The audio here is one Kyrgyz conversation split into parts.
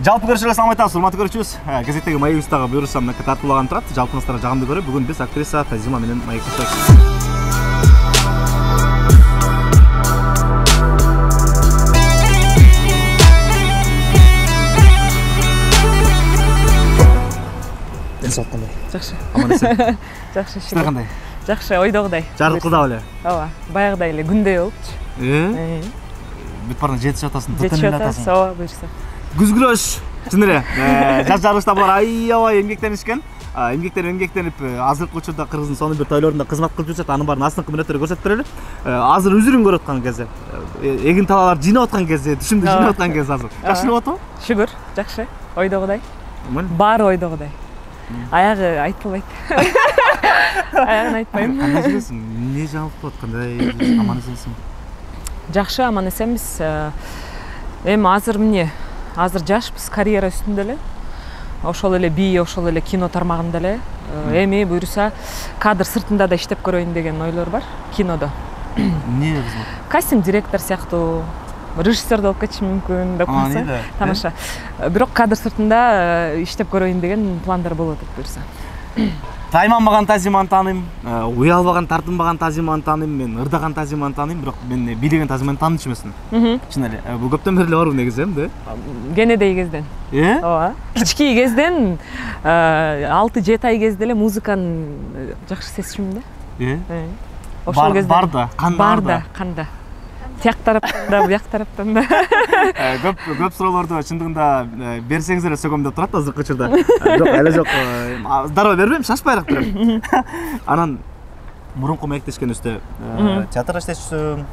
Жалпы көршілер салам айтасыз, урматтуу көрүүчүбүз. Газеттеги маегибиздагы буюрсам тартуулаган турат. Жалпыңыздарга жагымды көрүп, бүгүн биз актриса Тазима менен маектешебиз. Денсаулык кандай? Жакшы. Аман эсен. Жакшы. Сиздер кандай? Жакшы, ойдогудай. Жарылкылдап эле. Ооба, баягыдай эле күндөй болупчу. Бүт баарына жетишип атасың, жетишип атасың. Ооба, буюрса. Күз күрөш, чын эле. Жаз жарышта булар аябай эмгектенишкен. Эмгектенип, азыркы учурда Кыргыздын сонун бир тойлорунда кызмат кылып жүрүшөт. Анын баарын астыңкы мүнөттөрү көрсөтүп берели. Азыр үзүрүн көрүп аткан кезде, эгин талаалар жыйнап аткан кезде, түшүмдү жыйнап аткан кезде азыр. Жакшы болуп атабы? Шүгүр, жакшы. Ойдогудай. Баары ойдогудай. Аягы айтылбайт. Аягын айтпайм. Кандай жүрөсүң? Эмне жаңылык болот? Кандай аман эсенсиң? Жакшы, аман эсенбиз. Эми азыр жашпыз, карьера үстүндө эле. Ошол эле би, ошол эле кино тармагында эле. Эми буюрса кадр сыртында да иштеп көрөйүн деген ойлор бар кинодо. Эмне кызмат? Кастинг директор сыяктуу, режиссер болуп кетишим мүмкүн деп койсо. Тамаша. Бирок кадр сыртында иштеп көрөйүн деген пландар болуп атат буюрса. Тайманбаган Тазиманы тааныйм, уялбаган, тартынбаган Тазиманы тааныйм, мен ырдаган Тазиманы тааныйм, бирок мен бийлеген Тазиманы таанычу эмесмин. Чын эле. Бул көптөн бери эле барбы негизи, да? Кенедей кезден. Ооба. Кички кезден 6-7 ай кезде эле музыканы жакшы сезчүмүн да. Ошол кезде канда. Тияк тараптан да, буяк тараптан да. Көп суроолорду чындыгында берсеңиз эле сөгөм деп турат азыркы учурда. Жок, эле жок. Дароо бербейм, шашпайраак берем. Анан мурунку маектешкенибизде театрда иштечүсүң,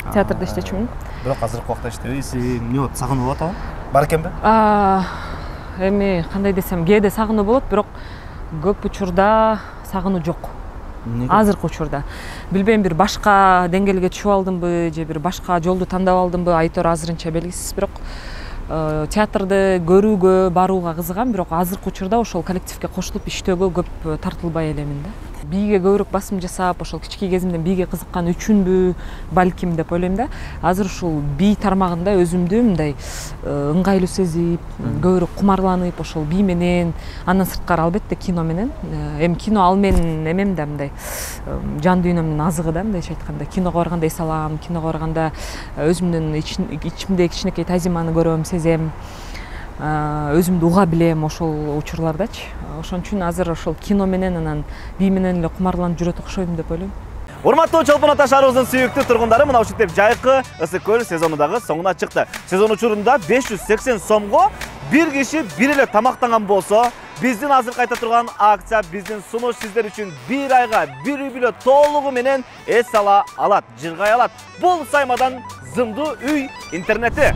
театрда иштечүмүн. Бирок азыркы убакта иштебейсиң. Эмне болот? Сагынуу болуп атабы? Бар экенби? Эми кандай десем, кээде сагынуу болот, бирок көп учурда сагынуу жок. Азыркы учурда. Билбейм, бир башка деңгээлге түшүп алдымбы, же бир башка жолду тандап алдымбы, айтор азырынча белгисиз, бирок театрды көрүүгө, барууга кызыгам, бирок азыркы учурда ошол коллективге кошулуп иштөөгө көп тартылбай элемин да. Бийге көбүрөөк басым жасап, ошол кички кезимден бийге кызыккан үчүнбү, балким деп ойлойм да. Азыр ушул бий тармагында өзүмдү мындай ыңгайлуу сезип, көбүрөөк кумарланып, ошол бий менен, андан сырткары албетте кино менен. Эми кино ал менин эмем да, мындай жан дүйнөмдүн азыгы да, мындайча айтканда. Киного барганда эс алам, киного барганда өзүмдүн ичимдеги кичинекей Тазиманы көрөм, сезем. Өзүмдү уга билем ошол учурлардачы. Ошон үчүн азыр ошол кино менен анан бий менен эле кумарланып жүрөт окшойм деп ойлойм. Урматтуу Чолпон Ата шаарыбыздын сүйүктүү тургундары, мына ушинтип жайкы ысык көл сезону дагы соңуна чыкты. Сезон учурунда 580 сомго бир киши бир эле тамактанган болсо, биздин азыр кайта турган акция, биздин сунуш сиздер үчүн бир айга бир үй бүлө толугу менен эс ала алат, жыргай алат. Бул Саймадан зымдуу үй интернети.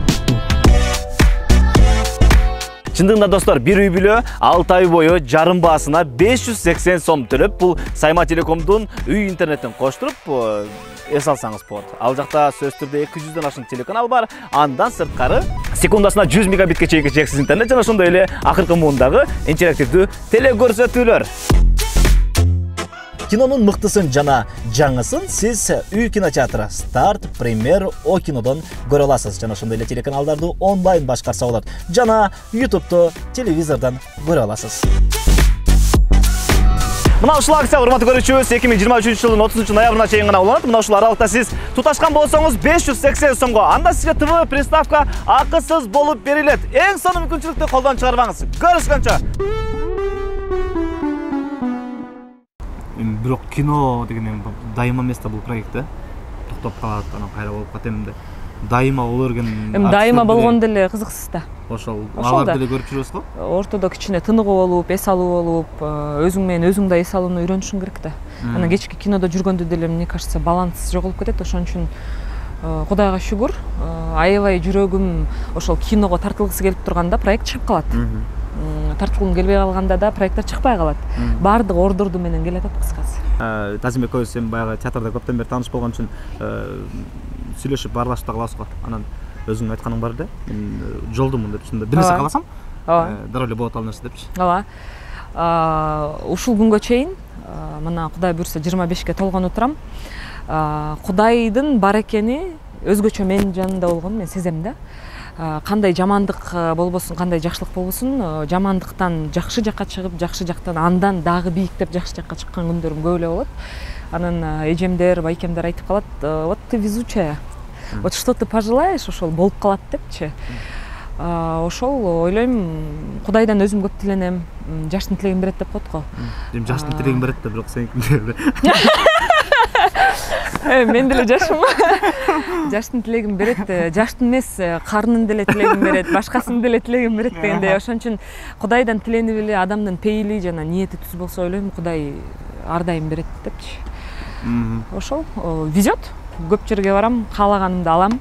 Чындыгында достор, бир үй бүлө 6 ай бою жарым баасына 580 сом төлөп, бул Сайма Телекомдун үй интернетин коштуруп эс алсаңыз болот. Ал жакта сөзсүз түрдө 200дөн ашык телеканал бар. Андан сырткары секундасына 100 мегабитке чейинки чексиз интернет жана ошондой эле акыркы муундагы интерактивдүү телекөрсөтүүлөр. Кинонун мыктысын жана жаңысын сиз үй кинотеатры Старт, Премьер, О кинодон көрө аласыз. Жана ошондой эле телеканалдарды онлайн башкарса болот. Жана YouTube'ду телевизордон көрө аласыз. Мына ушул акция, урматтуу көрүүчүбүз, 2023 жылдын 30 ноябрына чейин гана уланат. Мына ушул аралыкта сиз туташкан болсоңуз 580 сомго, анда сизге ТВ приставка акысыз болуп берилет. Эң сонун мүмкүнчүлүктү колдон чыгарбаңыз. Көрүшкөнчө. Бирок кино деген дайыма эмес да бул проект, токтоп калат, анан кайра болуп катем да. Дайыма болор экен. Дайыма болгондо эле кызыксыз да. Ошол аларды эле көрүп жүрөбүз го. Ортодо кичине тыныгуу болуп, эс алуу болуп, өзүң менен өзүң да эс алууну үйрөнүшүң керек да. Анан кечки кинодо жүргөндө деле мне кажется баланс жоголуп кетет. Ошон үчүн Кудайга шүгүр, аябай жүрөгүм ошол киного тартылгысы келип турганда проект чыгып калат. Тартылгым келбей калганда да проекттер чыкпай калат. Баардыгы ордорду менен келе атат кыскасы. Тазим экөөбүз эми баягы театрда көптөн бери тааныш болгон үчүн сүйлөшүп баарлашып да калабыз го. Анан өзүң айтканың бар эле, мен жолдумун деп чында бир нерсе кааласам, дароо эле болот ал нерсе депчи. Ооба. Ушул күнгө чейин мына Кудай буйрса 25ке толгонуп турам. Кудайдын бар экени өзгөчө менин жанымда болгонун мен сезем да. кандай жамандык болбосун, кандай жакшылык болбосун, жамандыктан жакшы жакка чыгып, жакшы жактан андан дагы бийиктеп жакшы жакка чыккан күндөрүм көп эле болот. Анан эжемдер, байкемдер айтып калат, вот ты везучая, вот что ты пожелаешь, ошол болуп калат депчи. Ошол ойлойм, Кудайдан өзүм көп тиленем, жаштын тилегин берет деп коет го. Жаштын тилегин берет да, бирок сеникин мен деле жашмын. Жаштын тилегин берет, жаштын эмес, карынын деле тилегин берет, башкасынын деле тилегин берет дегендей. Ошон үчүн Кудайдан тиленип эле адамдын пейили жана ниети түз болсо ойлойм, Кудай ар дайым берет депчи. Ошол везет. Көп жерге барам, каалаганымды алам.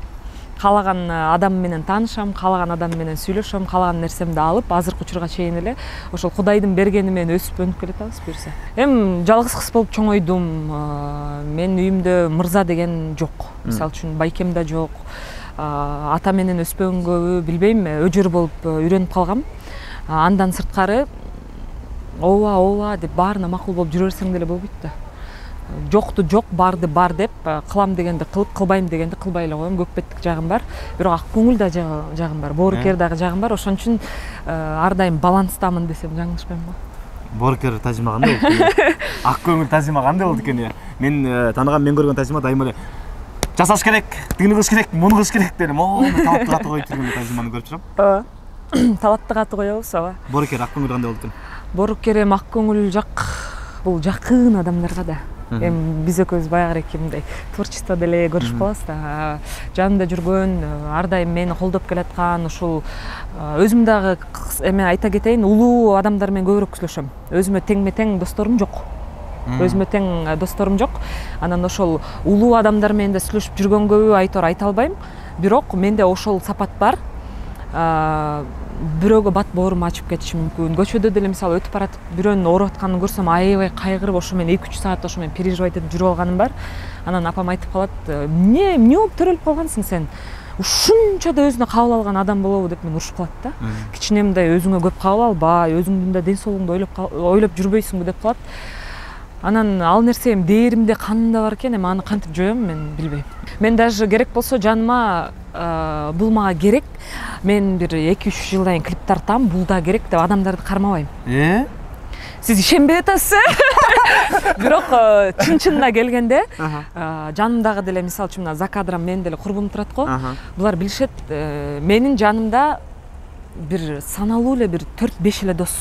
Каалаган адам менен таанышам, каалаган адам менен сүйлөшөм, каалаган нерсемди алып, азыркы учурга чейин эле ошол Кудайдын бергени менен өсүп өнүп келатабыз буюрса. Жалгыз кыз болуп чоңойдум. Мен үйүмдө мырза деген жок. Мисалы үчүн байкем да жок. Ата менен өспөгөнгөбү билбейм, өжөр болуп үйрөнүп калгам. Андан сырткары ооба деп баарына макул болуп жүрө берсең деле болбойт да. Жокту жок, барды бар деп, кылам дегенди кылып, кылбайм дегенди кылбай эле коем. Көкпеттик жагым бар, бирок ак көңүл да жагым бар, боорукер дагы жагым бар. Ошон үчүн ар дайым баланстамын десем жаңылышпайм го. Боорукер Тазима кандай болду? Ак көңүл Тазима кандай болду экен? Мен тааныган, мен көргөн Тазима дайыма эле жасаш керек, тигини кылыш керек, муну кылыш керек деп талапты каты коюп жүргөн Тазиманы көрүп турам. Ооба. Талапты каты коебуз, ооба. Боорукер ак көңүл кандай болду экен? Боорукер ак көңүл жак, бул жакын адамдарга да. Биз экөөбүз баягырээк мындай творчество деле көрүшүп калабыз да. Жанымда жүргөн, ар дайым мени колдоп келаткан, ушул өзүм дагы эме айта кетейин, улуу адамдар менен көбүрөөк сүйлөшөм. Өзүмө теңме-тең досторум жок. Өзүмө тең досторум жок. Анан ошол улуу адамдар менен да сүйлөшүп жүргөнгөбү айтор айта албайм. Бирок менде ошол сапат бар. Бирөөгө бат боорум ачып кетишим мүмкүн. Көчөдө деле мисалы өтүп баратып, бирөөнүн ооруп атканын көрсөм, аябай кайгырып, ошо менен 2-3 саат ошо менен переживать этип жүрүп алганым бар. Анан апам айтып калат, эмне болуп төрөлүп калгансың сен? Ушунча да өзүнө кабыл алган адам болобу деп мен урушуп калат да. Кичине мындай өзүңө көп кабыл албай, өзүңдүн да ден соолугуңду ойлоп жүрбөйсүңбү деп калат. Анан ал нерсе дээримде, канымда бар экен, аны кантип жоём мен билбейм. Мен даже керек болсо жаныма бул мага керек. Мен бир 2-3 жылдан клип тартам, бул да керек деп адамдарды кармабайм. Сиз ишенбей атасыз. Бирок чын-чынына келгенде, жанымдагы деле мисалы үчүн за кадрам менин деле курбум турат го. Булар билишет, менин жанымда бир саналуу эле бир 4-5 эле дос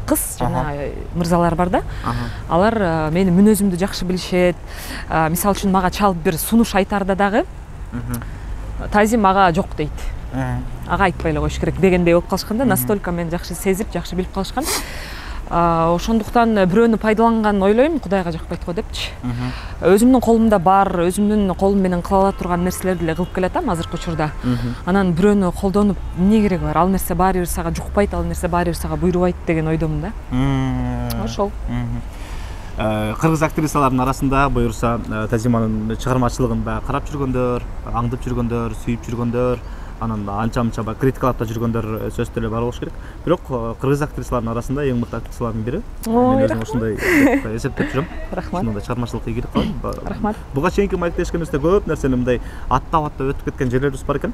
кыз жана мырзалар бар да. Алар менин мүнөзүмдү жакшы билишет. Мисалы үчүн мага чалып бир сунуш айтарда дагы Тазим ага жок дейт. Ага айтпай эле коюш керек дегендей болуп калышканда, настолько мен жакшы сезип, жакшы билип калышкан. Ошондуктан бирөөнү пайдаланганын ойлойм, Кудайга жакпайт го депчи. Өзүмдүн колумда бар, өзүмдүн колум менен кыла ала турган нерселерди эле кылып келатам азыркы учурда. Анан бирөөнү колдонуп эмне кереги бар? Ал нерсе баары бир сага жукпайт, ал нерсе баары бир сага буйрубайт деген ойдомун да. Ошол. Кыргыз актрисаларынын арасында буюрса Тазиманын чыгармачылыгын баягы карап жүргөндөр, аңдып жүргөндөр, сүйүп жүргөндөр, анан анча-мынча критикалап да жүргөндөр сөзсүз эле бар болуш керек. Бирок кыргыз актрисаларынын арасында эң мыкты актрисалардын бири. Мен өзүм ошондой эсептеп жүрөм. Рахмат. Ошондой чыгармачылыкка ийгилик кылам. Рахмат. Буга чейинки маектешкенибизде көп нерсени мындай аттап өтүп кеткен жерлерибиз бар экен.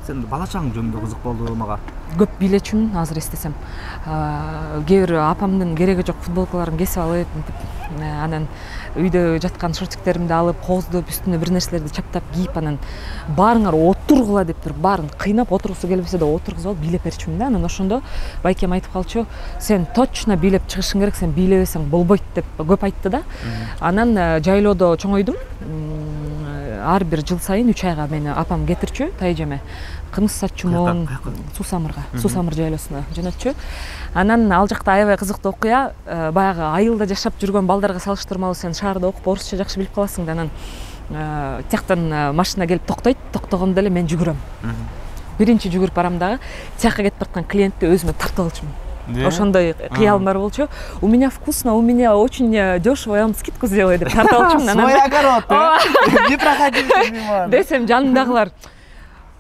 Сен бала чагың жөнүндө кызык болду мага. Көп бийлечүмүн азыр эстесем. Кээ бир апамдын кереги жок футболкаларын кесип алып, анан үйдө жаткан шортиктеримди алып, кооздоп, үстүнө бир нерселерди чаптап кийип, анан баарыңар отургула деп туруп, баарын кыйнап отургусу келбесе да отургузуп алып бийлеп берчүмүн да. Анан ошондо байкем айтып калчу, сен точно бийлеп чыгышың керек, сен бийлебесең болбойт деп көп айтты да. Анан жайлоодо чоңойдум. Ар бир жыл сайын 3 айга мени апам кетирчү Тайжеме. Кымыз сатчумун, Суусамыр жайлоосуна жөнөтчү. Анан ал жакта аябай кызыктуу окуя, баягы айылда жашап жүргөн балдарга салыштырмалуу сен шаарда окуп орусча жакшы билип каласың да. Анан тияктан машина келип токтойт, токтогондо эле мен жүгүрөм. Биринчи жүгүрүп барам дагы, тияка кетип бараткан клиентти өзүмө тартып алчумун. Ошондой кыялым бар болчу. У меня вкусно, у меня очень дешево, я вам скидку сделаю деп тартып алчумун. Свой огород. Не проходите мимо. Десем жанымдагылар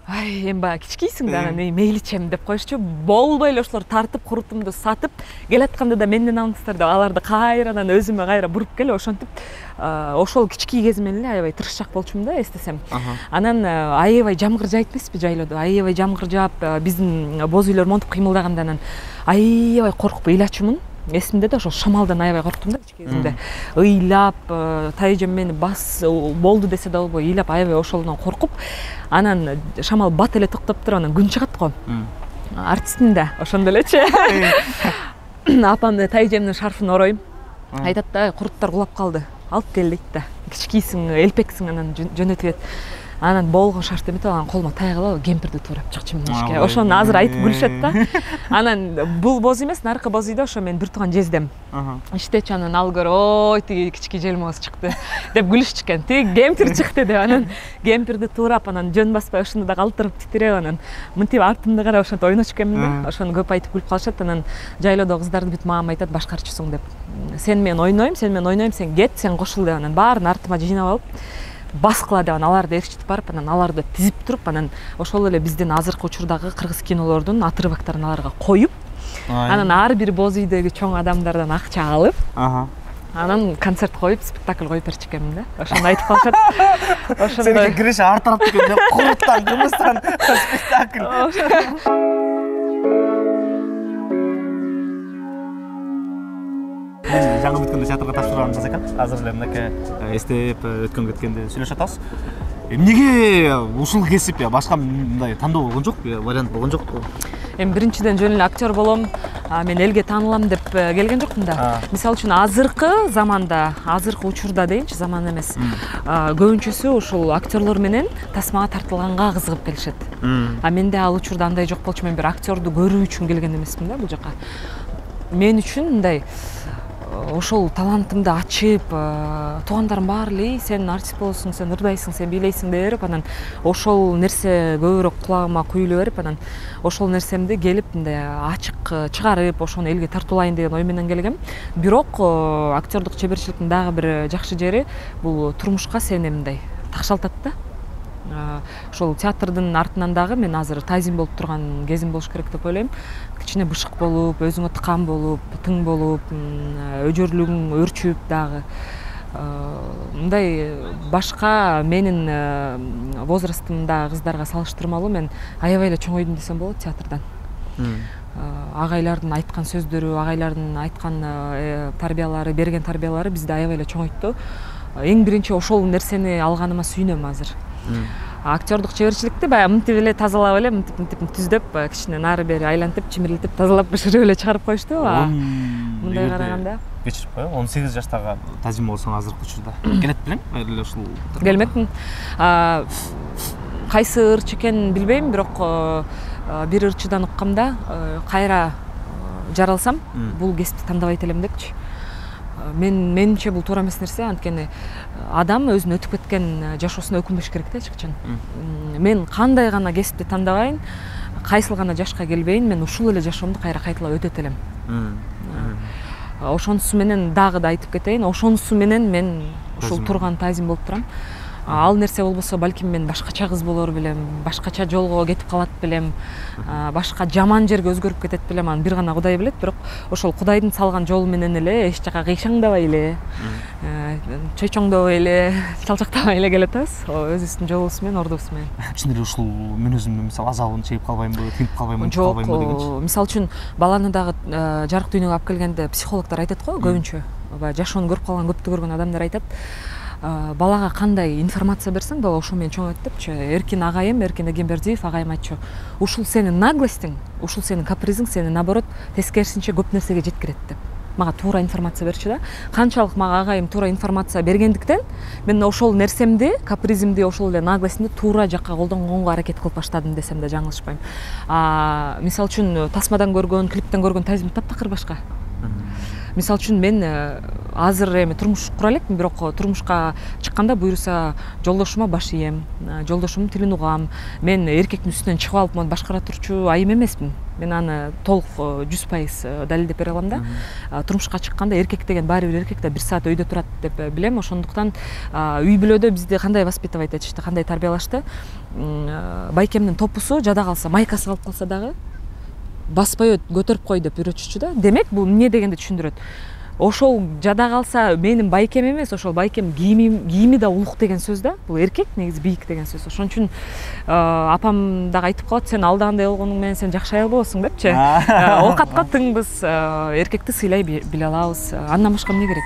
эми баягы кичкейсиң да, анан мейли ичем деп коюшчу. Болбой эле ошолор тартып, курутумду сатып, келатканда да менден алыңыздар деп аларды кайрадан өзүмө кайра буруп келип, ошентип ошол кичкей кезимен эле аябай тырышчак болчумун да, эстесем. Анан аябай жамгыр жайт эмеспи жайлоодо. Аябай жамгыр жаап, биздин боз үйлөр монтип кыймылдаганда анан аябай коркуп ыйлачумун. Эсимде да ошол шамалдан аябай корктум да кичке кезимде. Ыйлап, тайжем мени болду десе да болбой, ыйлап аябай ошолдон коркуп, анан шамал бат эле токтоп туруп, анан күн чыгат го. Артистмин да, ошондо элечи. Апамды тайжемдин шарфын оройм. Айтат да, куруттар кулап калды. Алып кел дейт да. Кичкейсиң, элпексиң, анан жөнөтүп. Анан болгон шарфты эметип алган колума тайгып алып, кемпирди туурап чыкчумун ишке. Ошону азыр айтып күлүшөт да. Анан бул боз эмес, наркы боз үйдө ошо мен бир тууган жездем. Иштечи, анан ал көрүп, ой, тиги кички желмоз чыкты деп күлүшчү экен. Тиги кемпир чыкты деп, анан кемпирди туурап, анан жөн баспай ошону да калтырып титиреп, анан мынтип артымда карап ошентип ойночу экенмин да. Ошону көп айтып күлүп калышат. Анан жайлоодо кыздарды бүт мага айтат, башкарчусуң деп. Сен менен ойнойм, сен кет, сен кошул деп, анан баарын артыма жыйнап алып баскыла деп, анан аларды ээрчитип барып, анан аларды тизип туруп, анан ошол эле биздин азыркы учурдагы кыргыз кинолордун отрывоктарын аларга коюп, анан ар бир боз үйдөгү чоң адамдардан акча алып, анан концерт коюп, спектакль коюп берчү экенмин да. Ошону айтып калышат. Сеники киреше ар тараптуу экен, куруттан, кымыздан спектакль. Мен жаңы бүткөндө театрга тапшырганыбыз экен. Азыр эле мынакей эстеп өткөн кеткенде сүйлөшүп атабыз. Эмнеге ушул кесип, башка мындай тандоо болгон жок, вариант болгон жок? Эми биринчиден жөн эле актер болом, мен элге таанылам деп келген жокмун да. Мисалы үчүн азыркы заманда, азыркы учурда дейинчи, заман эмес. Көбүнчөсү ушул актерлор менен тасмага тартылганга кызыгып келишет. Менде ал учурда андай жок болчу, мен бир актерду көрүү үчүн келген эмесмин да бул жака. Мен үчүн мындай ошол талантымды ачып, туугандарым баары эле сен артист болосуң, сен ырдайсың, сен бийлейсиң деп берип, анан ошол нерсе көбүрөөк кулагыма куюлуп берип, анан ошол нерсемди келип мындай ачык чыгарып, ошону элге тартуулайын деген ой менен келгем. Бирок актердук чеберчиликтин дагы бир жакшы жери бул турмушка сени мындай такшалтат да. Ошол театрдын артынан дагы мен азыр тайзин болуп турган кезим болуш керек деп ойлойм. Кичине бышык болуп, өзүңө тыкан болуп, тың болуп, өжөрлүгүң өрчүп дагы. Мындай башка менин возрастымда кыздарга салыштырмалуу мен аябай эле чоңойдум десем болот театрдан. Агайлардын айткан сөздөрү, агайлардын айткан тарбиялары, берген тарбиялары бизди аябай эле чоңойтту. Эң биринчи ошол нерсени алганыма сүйүнөм азыр. Актердук чеберчиликти баягы мынтип эле тазалап эле, мынтип түздөп, кичине нары бери айлантып, чимирлетип, тазалап бышырып эле чыгарып коюшту. Мындай караганда кечирип коем. 18 жаштагы тазим болсоң азыркы учурда келет белең? Эле ушул келмекмин. Кайсы ырчы экенин билбейм, бирок бир ырчыдан уккамда кайра жаралсам, бул кесипти тандабайт элем депчи. Менимче бул туура эмес нерсе, анткени адам өзүнүн өтүп кеткен жашоосуна өкүнбөш керек да чыкчан. Мен кандай гана кесипти тандабайын, кайсыл гана жашка келбейин, мен ушул эле жашоомду кайра кайталап өтөт элем. Ошонусу менен дагы да айтып кетейин, ошонусу менен мен ушул турган тайзин болуп турам. Ал нерсе болбосо балким мен башкача кыз болор белем, башкача жолго кетип калат белем, башка жаман жерге өзгөрүп кетет белем, аны бир гана Кудай билет. Бирок ошол Кудайдын салган жолу менен эле эч жака кыйшаңдабай эле, чойчоңдобой эле, чалчактабай эле келатабыз. Өзүбүздүн жолубуз менен, ордубуз менен. Чын эле ушул мүнөзүмдүн мисалы азабын чегип калбаймынбы, тинип калбаймынбы, калбаймынбы дегенчи. Мисалы үчүн баланы дагы жарык дүйнөгө алып келгенде психологдор айтат го, көбүнчө жашоону көрүп калган, көптү көргөн адамдар айтат. Балага кандай информация берсең, бала ошо менен чоңойт депчи. Эркин агайым, Эркин Эгембердиев агайым айтчу. Ушул сенин наглостиң, ушул сенин капризиң сени наоборот тескерисинче көп нерсеге жеткирет деп. Мага туура информация берчи да. Канчалык мага агайым туура информация бергендиктен, мен ошол нерсемди, капризимди, ошол эле наглостимди туура жакка колдонгонго аракет кылып баштадым десем да жаңылышпайм. Мисалы үчүн тасмадан көргөн, клиптен көргөн тайзим таптакыр башка. мисалы үчүн мен азыр эми турмуш кура элекмин, бирок турмушка чыкканда буюрса жолдошума баш ийем, жолдошумдун тилин угам. Мен эркектин үстүнөн чыгып алып муну башкара турчу айым эмесмин. Мен аны толук 100% далилдеп бере алам да. Турмушка чыкканда эркек деген баары бир эркек да 1 саат өйдө турат деп билем. Ошондуктан үй бүлөдө бизди кандай воспитывать этишти, кандай тарбиялашты? Байкемдин топусу жада калса, майкасы калып калса дагы баспай көтөрүп кой деп үйрөтүшчү да. Демек бул эмне дегенди түшүндүрөт. Ошол жада калса менин байкем эмес, ошол байкем кийими да улук деген сөз да. Бул эркек негизи бийик деген сөз. Ошон үчүн апам дагы айтып калат, сен алдагандай болгонуң менен сен жакшы аял болосуң депчи. Оокатка тыңбыз, эркекти сыйлай биле алабыз. Андан башка эмне керек?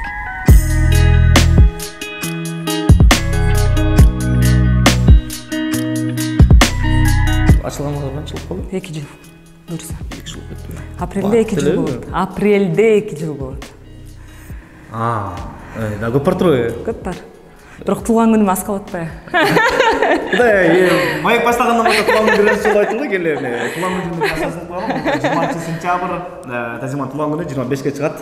Ачылганга канча жыл болду? 2 жыл. Буюрса. 2 жыл кетти. Апрелде 2 жыл болот. Апрелде 2 жыл болот. Да көп бар турбайбы? Көп бар. Бирок туулган күнүм аз калып атпайбы? Маек баштагандан баштап туулган күнү биринчи жолу айтылды келе. Туулган күнү жасасын коелу. 20 сентябрь Тазиман туулган күнү 25-ке чыгат.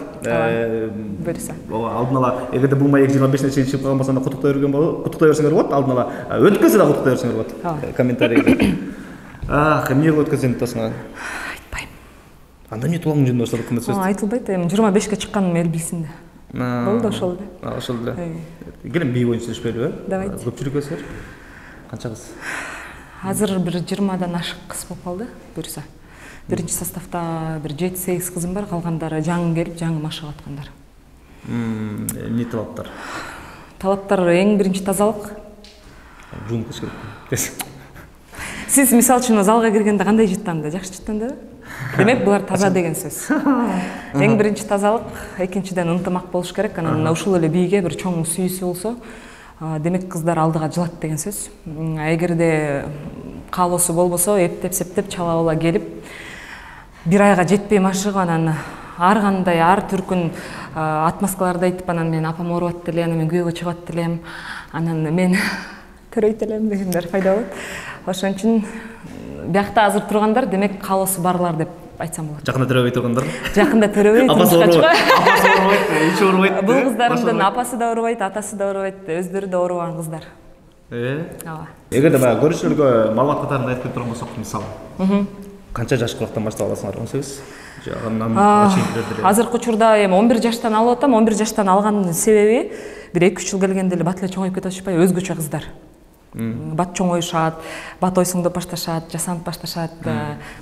Буюрса. Алдын ала эгерде бул маек 25-не чейин чыгып калган болсо анда куттуктай берсеңер болот. Алдын ала өткөзсө да куттуктай берсеңер болот. Комментарийде. Эмне кылып өткөзөң атасыңа? Айтпайм. Анда эмне туулган күнү ошол кымбат сөз? Айтылбайт. Эми 25-ке чыкканым эл билсин да. Болду ошол эле. Ошол эле. Келем бий боюнча сүйлөшпөйлүбү? Давайте. Көпчүлүккө сер. Канча кыз? Азыр бир 20дан ашык кыз болуп калды, буюрса. Биринчи составта бир 7-8 кызым бар, калгандары жаңы келип, жаңы машыгып аткандар. Эмне талаптар? Талаптар эң биринчи тазалык. Жуунуп кеш керек. Сиз мисалы үчүн залга киргенде кандай жыттанды? Жакшы жыттанды? Демек булар таза деген сөз. Эң биринчи тазалык, экинчиден ынтымак болуш керек. Анан ушул эле бийге бир чоң сүйүүсү болсо, демек кыздар алдыга жылат деген сөз. Эгерде каалоосу болбосо, эптеп-септеп чала келип, 1 айга жетпей машыгып, анан ар кандай ар түркүн отмазкаларды айтып, анан мен апам ооруп атты эле, анан мен күйөөгө чыгып атты элем, анан мен төрөйт элем дегендер пайда болот. Ошон үчүн биякта азыр тургандар демек каалоосу барлар деп айтсам болот. Жакында төрөбөй тургандар? Жакында төрөбөй, турмушка чыгып. Апасы оорубайт, эч оорубайт. Бул кыздарымдын апасы да оорубайт, атасы да оорубайт, өздөрү да оорубаган кыздар. Ооба. Эгерде баягы көрүүчүлөргө маалымат катарында айтып турган болсок, мисалы. Канча жаш кылыктан баштап аласыңар? 18? Азыркы учурда эми 11 жаштан алып атам. 11 жаштан алгандын себеби бир 2-3 жыл келгенде эле бат эле чоңоюп кетип атышпайбы, өзгөчө кыздар. Бат чоңоюшат, бат ойсоңдоп башташат, жасанып башташат,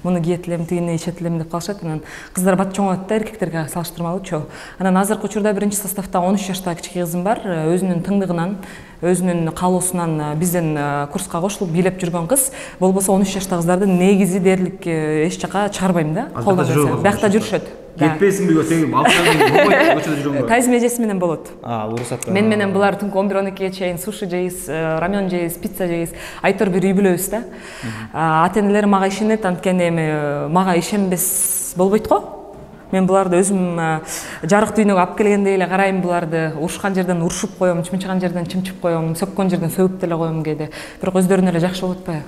муну кийет элем, тигини ичет элем деп калышат. Анан кыздар бат чоңоет да, эркектерге салыштырмалуучу. Анан азыркы учурда биринчи составта 13 жаштагы кичине кызым бар, өзүнүн тыңдыгынан, өзүнүн каалоосунан бизден курска кошулуп бийлеп жүргөн кыз. Болбосо 13 жаштагы кыздарды негизи дээрлик эч жака чыгарбайм да. Биякта жүрүшөт. Кетпесинби өтөгүм, алып көчөдө жүргөнгө. Тайыз межеси менен болот. Урусат. Мен менен булар түнкү 11-12ге чейин суши жейбиз, рамен жейбиз, пицца жейбиз. Айтор бир үй бүлөбүз да. Ата-энелер мага ишенет, анткени эми мага ишенбес болбойт го. Мен буларды өзүм жарык дүйнөгө алып келгендей эле карайм, буларды урушкан жерден урушуп коем, чымчыган жерден чымчып коем, сөккөн жерден сөгүп деле коем кээде. Бирок өздөрүнө эле жакшы болуп атпайбы?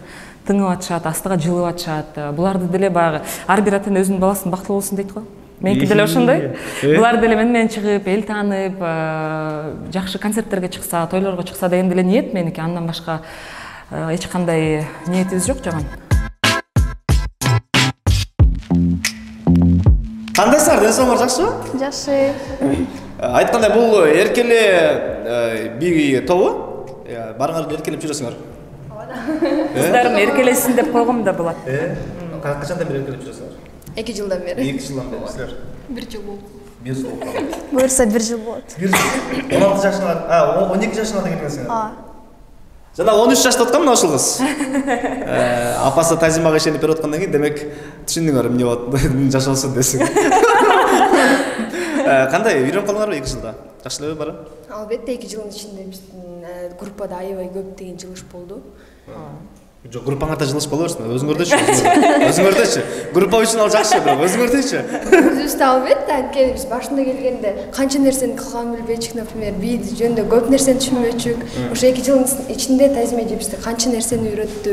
Тыңып атышат, астыга жылып атышат. Буларды деле баягы ар бир ата-эне өзүнүн баласын бактылуу болсун дейт го. Меники деле ошондой. Булар деле менен чыгып, эл таанып, жакшы концерттерге чыкса, тойлорго чыкса деген деле ниет меники. Андан башка эч кандай ниетибиз жок жаман. Кандайсыңар, ден соолугуңар жакшыбы? Жакшы. Айткандай бул эркеле бий тобу. Барыңар эркелеп жүрөсүңөр. Кыздарым эркелесин деп койгом да болот. Качандан бери эркелеп жүрөсүңөр? 2 жылдан бери. 2 жылдан бери силер? 1 жыл болду. 1 жыл болду. Буюрса 1 жыл болот. 1 жыл. 16 жашыңар, 12 жашыңарда келгенсиңер. Жана 13 жашта аткан мына ушул кыз. Апасы Тазимага ишенип берип аткандан кийин демек түшүндүңөр эмне болот, жашоосун десиң. Кандай үйрөнүп калдыңарбы 2 жылда? Жакшы элеби бара? Албетте 2 жылдын ичинде биздин группада аябай көп деген жылыш болду. Жок, группаңарда жылыш боло берсин, өзүңөрдөчү. Өзүңөрдөчү. Группа үчүн ал жакшы, бирок өзүңөрдөчү. Өзүбүздө албетте, анткени биз башында келгенде канча нерсени кылганын билбечүк, например, бий жөнүндө көп нерсени түшүнбөчүк. Ошо 2 жылдын ичинде Тазим эже бизди канча нерсени үйрөттү.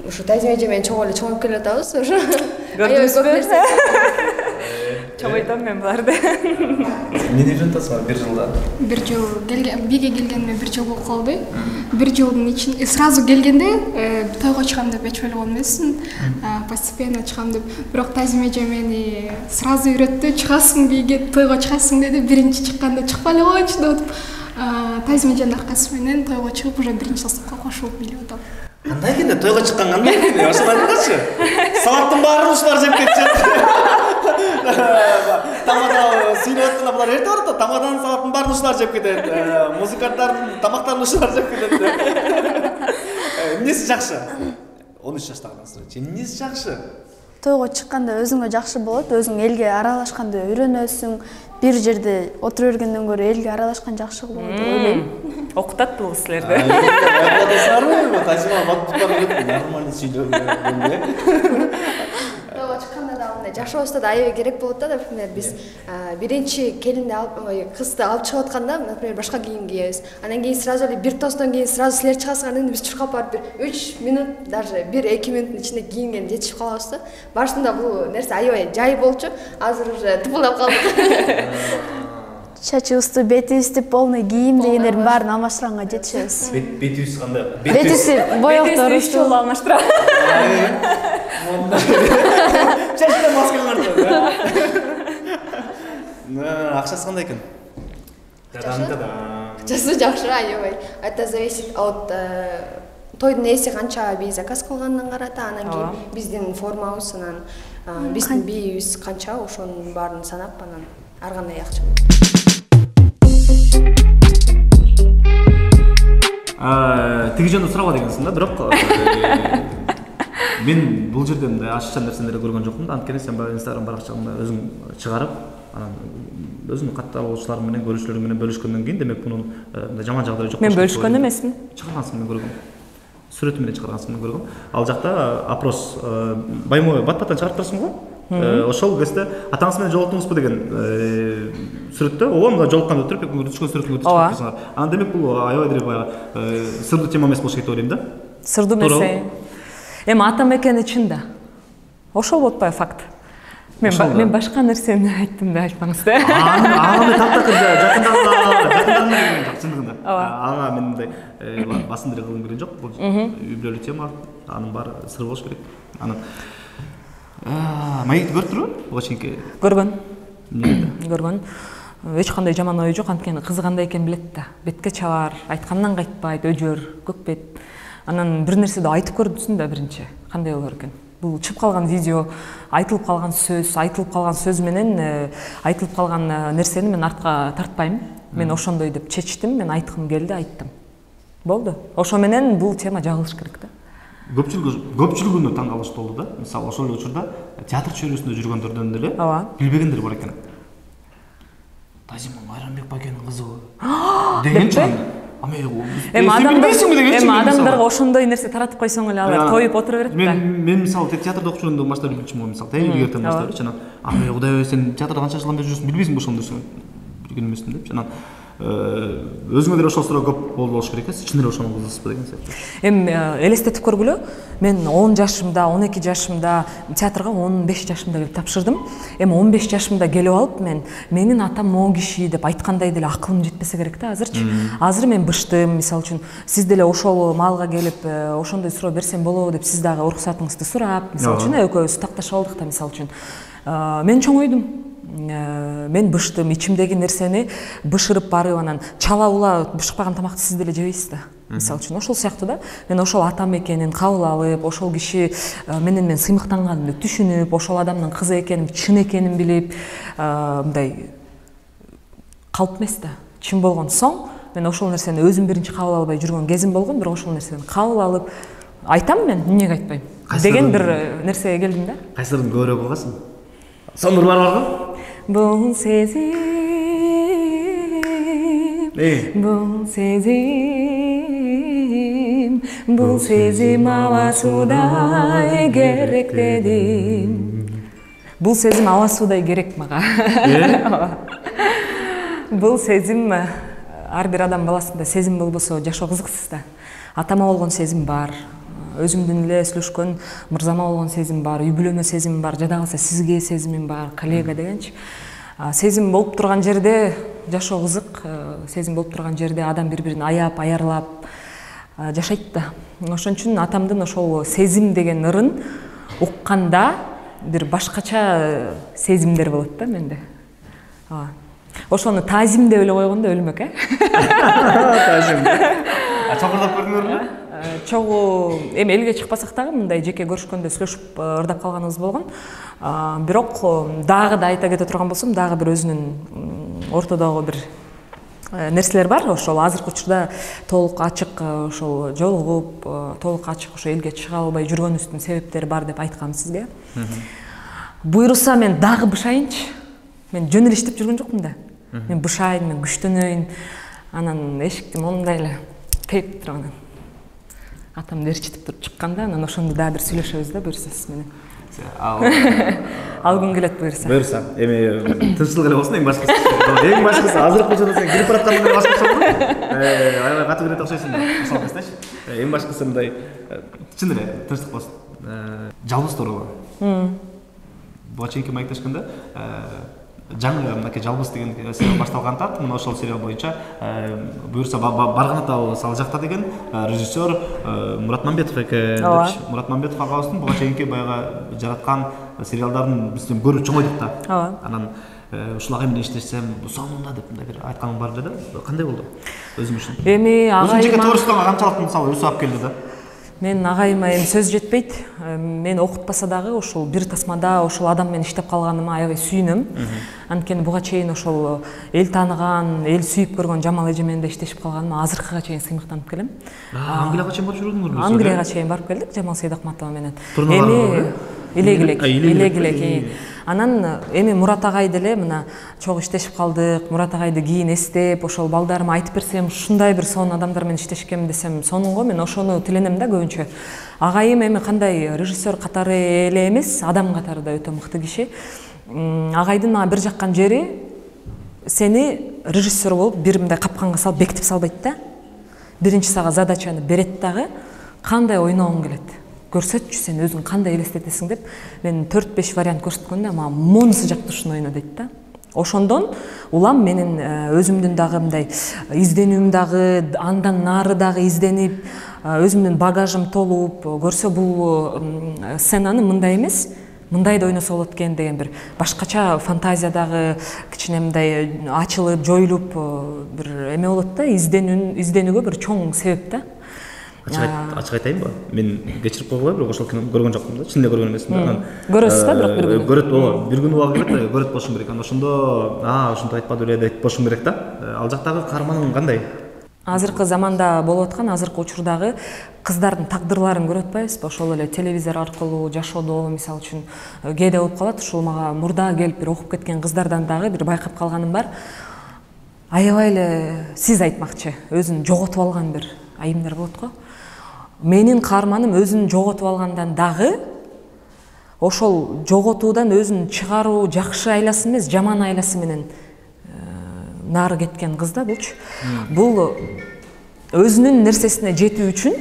Ошо Тазим эже менен чоң эле чоңоюп келе жатабыз, ошо. Аябай көп нерсе. чабайтам мен буларды. Эмне деп жатасың бир жылда? Бир жыл биге келгениме бир жыл болуп калды. Бир жылдын ичинде сразу келгенде тойго чыгам деп эч ойлогон эмесмин. Постепенно чыгам деп. Бирок Тазим эже мени сразу үйрөттү. Чыгасың биге, тойго чыгасың деди. Биринчи чыкканда чыкпай эле койчу деп атып. Тазим эженин аркасы менен тойго чыгып, уже биринчи соступка кошулуп билип атам. Кандай экен тойго чыккан кандай экен? Ошону айтыңызчы. Салаттын баарын ушулар жеп кетчү. Тамада сүйлөп атканда булар эртеп барат да, тамаданын салаттын баарын ушулар жеп кетет. Музыканттардын тамактарын ушулар жеп кетет. Эмнеси жакшы? 13 жаштагы эмнеси жакшы? Тойго чыкканда өзүңө жакшы болот, өзүң элге аралашканды үйрөнөсүң. Бир жерде отура бергенден көрө элге аралашкан жакшы болот деп ойлойм. Окутат бул силерди. Тазима батып нормально сүйлөгөн. Тойго чыкканда да мындай жашообузда да аябай керек болот да, например, биз биринчи келинди алып, кызды алып чыгып атканда, например, башка кийим кийебиз. Анан кийин сразу эле бир тостон кийин сразу силер чыгасыңар дегенде биз чуркап барып бир 3 минут, даже 1-2 минуттун ичинде кийинген жетишип калабыз да. Башында бул нерсе аябай жай болчу, азыр уже тыпылдап калдык. Чачыбызды, бетибизди полный кийим дегендердин баарын алмаштырганга жетишебиз. Бетибиз кандай? Бетибизди боёктор үч жолу алмаштырабыз. Чачта маскаларды. Акчасы кандай экен? Акчасы жакшы, аябай. Это зависит от тойдун ээси канча бий заказ кылганынан карата, анан кийин биздин формабыз, анан биздин бийибиз канча, ошонун баарын санап, анан ар кандай акча. Тиги жөнүндө сурабат экенсиң да, бирок мен бул жерде мындай ачыкча нерселерди көргөн жокмун да. Анткени сен баягы Instagram баракчаңда өзүң чыгарып, анан өзүңдүн катталуучуларың менен, көрүүчүлөрүң менен бөлүшкөндөн кийин, демек мунун мындай жаман жагдайы жок. Мен бөлүшкөн эмесмин. Чыгаргансың, мен көргөм. Сүрөтү менен чыгаргансың, мен көргөм. Ал жакта опрос баймо бат-баттан чыгарып турасың го? Ошол кезде атаңыз менен жолуктуңузбу деген сүрөттө, ооба мында жолукканда өтүрүп, түшкөн сүрөтүңүздү чыгарып турсуңар. Анан демек бул аябай деле баягы сырдуу тема эмес болуш керек деп ойлойм да. Сырдуу эмес. Эми атам экени чын да. Ошол болуп атпайбы факт. Мен башка нерсени айттым да, айтпаңыз да. Ага мен таптакыр жакындарымда чындыгында. Ага мен мындай басындырып кылгым келген жок. Бул үй бүлөлүк тема, анын баары сыр болуш керек. Анан маекти көрүптүрбү? Буга чейинки көргөн. Көргөн. Эч кандай жаман ой жок, анткени кызы кандай экенин билет да. Бетке чабар, айткандан кайтпайт, өжөр, көк бет. Анан бир нерседи айтып көрсүн да биринчи. Кандай болор экен? Бул чыгып калган видео, айтылып калган сөз менен айтылып калган нерсени мен артка тартпайм. Мен ошондой деп чечтим, мен айткым келди, айттым. Болду. Ошо менен бул тема жагылыш керек да. Көпчүлүгүнө таң калыш болду да. Мисалы ошол учурда театр чөйрөсүндө жүргөндөрдөн деле билбегендер бар экен. Тазим Майрамбек Бакенин кызыбы дегенчи. Эми адамдарга ошондой нерсе таратып койсоң эле алар тоюп отура берет да. Мен мисалы театрда окуп жүргөндөн баштап билчүмүн, мисалы телевизордон баштап, анан Кудай сен театрда канча жылдан бери жүрсүң, билбейсиңби ошону десең, билген эмесмин деп. Анан өзүңө деле ошол суроо көп болуш керек экен, чын эле ошонун кызысызбы деген сыяктуу. Эми элестетип көргүлө, мен 10 жашымда, 12 жашымда театрга 15 жашымда келип тапшырдым. Эми 15 жашымда келип алып менин атам могу киши деп айткандай деле акылым жетпесе керек да азырчы. Азыр мен быштым, мисалы үчүн сиз деле ошол маалга келип ошондой суроо берсем болобу деп сиз дагы уруксатыңызды сурап, мисалы үчүн экөөбүз такташып алдык да, мисалы үчүн. Мен чоңойдум. Мен быштым, ичимдеги нерсени бышырып барып, анан чала ула бышыкпаган тамакты сиз деле жебейсиз да. Мисалы үчүн ошол сыяктуу да. Мен ошол атам экенин кабыл алып, ошол киши менен мен сыймыктанганымды түшүнүп, ошол адамдын кызы экенин, чын экенин билип, мындай калп эмес да. Чын болгон соң мен ошол нерсени өзүм биринчи кабыл албай жүргөн кезим болгон, бирок ошол нерсени кабыл алып, айтам мен, эмнеге айтпайм деген бир нерсеге келдим да. Кайсыларын көбүрөөк угасың? Сонур барбы? Бул сезим, бул сезим аба суудай керек дедим. Бул сезим аба суудай керек мага. Бул сезим ар бир адам баласында сезим болбосо жашоо кызыксыз да. Атама болгон сезим бар. өзүмдүн эле сүйлөшкөн мырзама болгон сезим бар, үй бүлөмө сезимим бар, жада калса сизге сезимим бар, коллега дегенчи. Сезим болуп турган жерде жашоо кызык, сезим болуп турган жерде адам бири-бирин аяп, аярлап жашайт да. Ошон үчүн атамдын ошол сезим деген ырын укканда бир башкача сезимдер болот да менде. Ошону тазим деп эле койгондо өлмөк, Тазим. Чоңурдап көрдүңөрбү? Чогуу эми элге чыкпасак дагы мындай жеке көрүшкөндө сүйлөшүп ырдап калганыбыз болгон. Бирок дагы да айта кете турган болсом, дагы бир өзүнүн ортодогу бир нерселер бар. Ошол азыркы учурда толук ачык ошол жолугуп, толук ачык ошо элге чыга албай жүргөнүбүздүн себептери бар деп айткам сизге. Буйруса мен дагы бышайынчы. Мен жөн эле иштеп жүргөн жокмун да. Мен бышайын, мен күчтөнөйүн. Анан эшикти мондай эле тейп туруп анан атам ээрчитип туруп чыкканда, анан ошондо дагы бир сүйлөшөбүз да, буюрса сиз менен. Ал күн келет буюрса. Буюрса, эми тынччылык эле болсун эң башкысы. Эң башкысы азыркы учурда сен кирип баратканың эле башкача. Аябай катуу кирет окшойсуң да. Мисалы эстечи. Эң башкысы мындай чын эле тынчтык болсун. Жалбыз тууралуу. Буга чейинки маектешкенде жаңы мынакей жалбыз деген сериал башталганда, мына ошол сериал боюнча буюрса барган атабыз ал жакта деген режиссер Мурат Мамбетов экен. Мурат Мамбетов агабыздын буга чейинки баягы жараткан сериалдарын биз көрүп чоңойдук да. Анан ушул агай менен иштешсем сонунда деп мындай бир айтканың бар эле да. Кандай болду өзүң үчүн? Эми агайыма жеке творчествоңа канчалык мисалы үсүп келди да? Мен агайыма эми сөз жетпейт. Мен окутпаса дагы ошол бир тасмада ошол адам менен иштеп калганыма аябай сүйүнөм. Анткени буга чейин ошол эл тааныган, эл сүйүп көргөн Жамал эже менен да иштешип калганыма азыркыга чейин сыймыктанып келем. Англияга чейин барып жүрдүңөрбү? Англияга чейин барып келдик Жамал Сейдакматова менен. Эми элек. Анан эми Мурат агай деле мына чогуу иштешип калдык. Мурат агайды кийин эстеп, ошол балдарыма айтып берсем, ушундай бир сонун адамдар менен иштешкем десем, сонунго мен ошону тиленем да көбүнчө. Агайым эми кандай режиссер катары эле эмес, адам катары да өтө мыкты киши. Агайдын мага бир жаккан жери сени режиссер болуп бир мындай капканга салып бекитип салбайт да. Биринчи сага задачаны берет дагы, кандай ойногуң келет. Көрсөтчү сен өзүң кандай элестетесиң деп, мен 4-5 вариант көрсөткөндө мага монусу жакты ушуну ойно дейт да. Ошондон улам менин өзүмдүн дагы мындай изденүүм дагы, андан нары дагы изденип, өзүмдүн багажым толуп, көрсө бул сценаны мындай эмес, мындай да ойносо болот экен деген бир башкача фантазия дагы кичине мындай ачылып, жоюлуп бир эме болот да, изденүүгө бир чоң себеп да. Ачык айтайынбы? Мен кечирип койгула, бирок ошол кинону көргөн жокмун да. Чын эле көргөн эмесмин да. Көрөсүз да, бирок бир күн. Көрөт, бир күн убагы келет, көрөт болушум керек. Анан ошондо, ушинтип айтпады эле деп болушум керек да. Ал жактагы каарманың кандай? Азыркы заманда болуп аткан, азыркы учурдагы кыздардын тагдырларын көрүп атпайбызбы? Ошол эле телевизор аркылуу жашоодо, мисалы үчүн, кээде болуп калат. Ушул мага мурда келип бир окуп кеткен кыздардан дагы бир байкап калганым бар. Аябай эле сиз айтмакчы, өзүн жоготуп алган бир айымдар болот го. Менин каарманым өзүн жоготуп алгандан дагы ошол жоготуудан өзүн чыгаруу жакшы айласы эмес, жаман айласы менен нары кеткен кыз да булчу. Бул өзүнүн нерсесине жетүү үчүн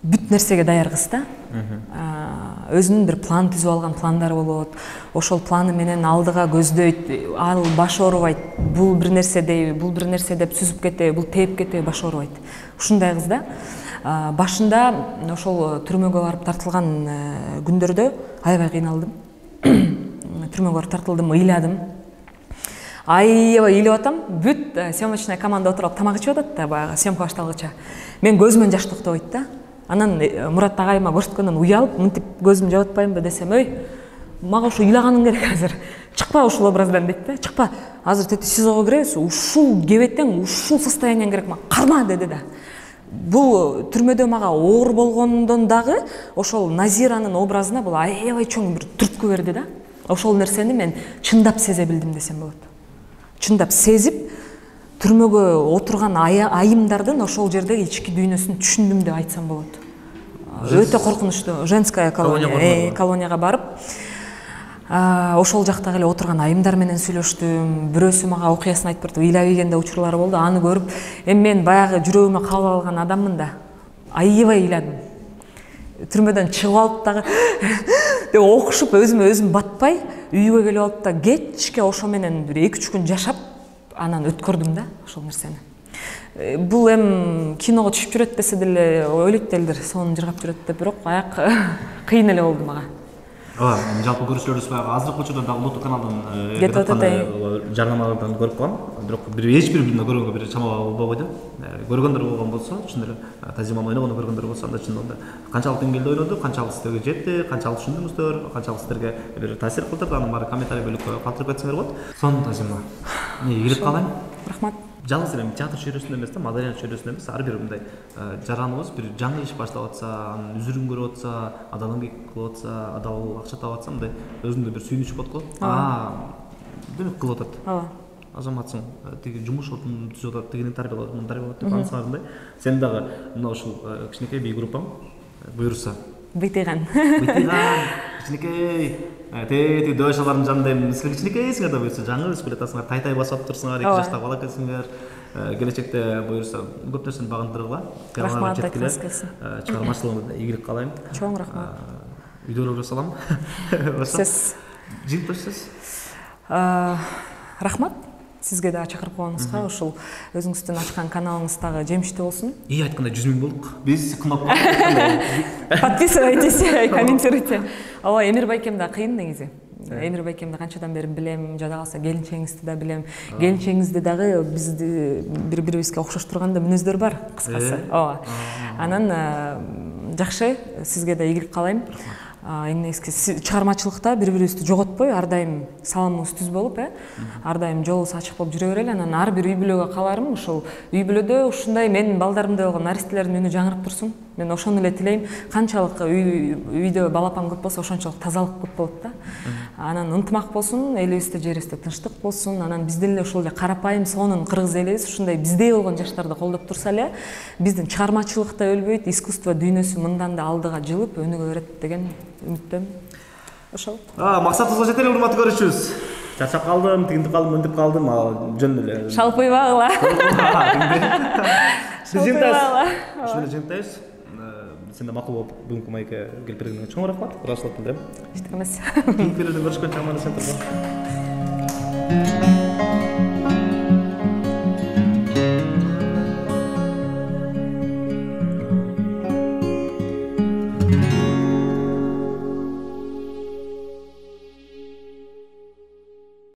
бүт нерсеге даяр кыз да. Өзүнүн бир план түзүп алган пландары болот. Ошол планы менен алдыга көздөйт, ал баш оорубайт. Бул бир нерсе дейби, бул бир нерсе деп сүзүп кетеби, бул тээп кетеби, баш оорубайт. Ушундай кыз да. Башында ошол түрмөгө барып тартылган күндөрдө аябай кыйналдым. Түрмөгө барып тартылдым, ыйладым. Аябай ыйлап атам. Бүт съемочная команда отуруп тамак ичип атат да, баягы съемка башталгыча. Мен көзүмөн жаш токтобойт да. Анан Мурат агайыма көрсөткөндөн уялып, мынтип көзүм жаап атпаймынбы десем, "Ой, мага ушу ыйлаганың керек азыр. Чыкпа ушул образдан" дейт да. "Чыкпа. Азыр тети СИЗОго киребиз. Ушул кебетең, ушул состояниең керек мага. Карма" деди да. Бул түрмөдө мага оор болгондон дагы ошол Назиранын образына бул аябай чоң бир түрткү берди да. Ошол нерсени мен чындап сезе билдим десем болот. Чындап сезип, түрмөгө отурган айымдардын ошол жердеги ички дүйнөсүн түшүндүм деп айтсам болот. Өтө коркунучтуу. Женская колонияга барып, ошол жактагы эле отурган айымдар менен сүйлөштүм. Бирөөсү мага окуясын айтып берди, ыйлап ийген да учурлары болду. Аны көрүп, эми мен баягы жүрөгүмө кабыл алган адаммын да. аябай ыйладым. Түрмөдөн чыгып алып дагы деп окушуп өзүм батпай үйгө келип алып да кечке ошо менен бир 2-3 күн жашап анан өткөрдүм да ошол нерсени. Бул эми киного түшүп жүрөт десе деле ойлойт элдер, сонун жыргап жүрөт деп, бирок аяк кыйын эле болду мага. Жалпы көрүүчүлөрүбүз баягы азыркы учурда дагы улуттук каналдын кетип атат жарнамалардан көрүп калгам. Бирок эч бир фильмде көргөнгө бир чамалуу болбойт. Көргөндөр болгон болсо, чын эле Тазима ойногону көргөндөр болсо, анда чын канчалык деңгээлде ойноду, канчалык сиздерге жетти, канчалык түшүндүңүздөр, канчалык сиздерге бир таасир кылдырды, анын баары комментарий бөлүккө калтырып кетсеңер болот. Сонун Тазима. Ийгилик каалайм. Рахмат. Жалгыз эле театр чөйрөсүндө эмес да, маданият чөйрөсүндө эмес, ар бир мындай жараныбыз бир жаңы иш баштап атса, анын үзүрүн көрүп атса, адал эмгек кылып атса, адал акча таап атса, мындай өзүндө бир сүйүнүч болот го. Демек кылып атат. Азаматсың, тиги жумуш отун түзүп атат, тигини тарбиялап, муну тарбиялап деп ансыңар мындай. Сен дагы мына ушул кичинекей бий группаң буйрса. Быйтыган. Кичинекей тети дөшалардын жанында эми силер кичинекейсиңер да буйрса, жаңы үсүп келатасыңар, тай басып турсуңар, 2 жаштагы бала экенсиңер. Келечекте буйрса көп нерсени багындыргыла. Рахмат, айтыңыз. Чыгармачылыгыңызда ийгилик каалайм. Чоң рахмат. Үйдөлөргө салам. Сиз жыйынтыгысыз. Рахмат. Сизге да чакырып койгонуңузга, ушул өзүңүздүн ачкан каналыңыз дагы жемиштүү болсун. Айткандай 100 000 болдук. Биз кымап подписывайтесь, комментируйте. Ооба, Эмир байкем да кыйын негизи. Эмир байкемди канчадан бери билем, жада калса келинчеңизди да билем. Келинчеңизди дагы бизди бири-бирибизге окшоштурган мүнөздөр бар, кыскасы. Ооба. Анан жакшы, сизге да ийгилик каалайм. Эңнески чыгармачылыкта бири-бирибизди жоготпой, ар дайым саламыбыз түз болуп, ар дайым жолубуз ачык болуп жүрө берели. Анан ар бир үй бүлөгө кааларым, ушул үй бүлөдө ушундай менин балдарымдай болгон наристелердин үнү жаңырып турсун. Мен ошону эле тилейм. Канчалык үйдө балапан көп болсо, ошончолук тазалык көп болот да. Анан ынтымак болсун, элибизде, жерибизде тынчтык болсун. Анан биздин эле ушул эле карапайым, сонун кыргыз элибиз ушундай биздей болгон жаштарды колдоп турса эле, биздин чыгармачылыкта өлбөйт, искусство дүйнөсү мындан да алдыга жылып өнүгө берет деген үмүттөм. Ошол. Максатыбызга жете эле, урматтуу көрүүчүбүз. Чачап калдым, тигинтип калдым, мынтип калдым, жөн эле. Шалпыйбагыла. Жыйынтайбыз. Сен да макул болуп бүгүнкү майкка келип бергениңе чоң рахмат. Ыраазычылык билдирем. Эч эмес. Көрүшкөнчө аман эсен туруңар.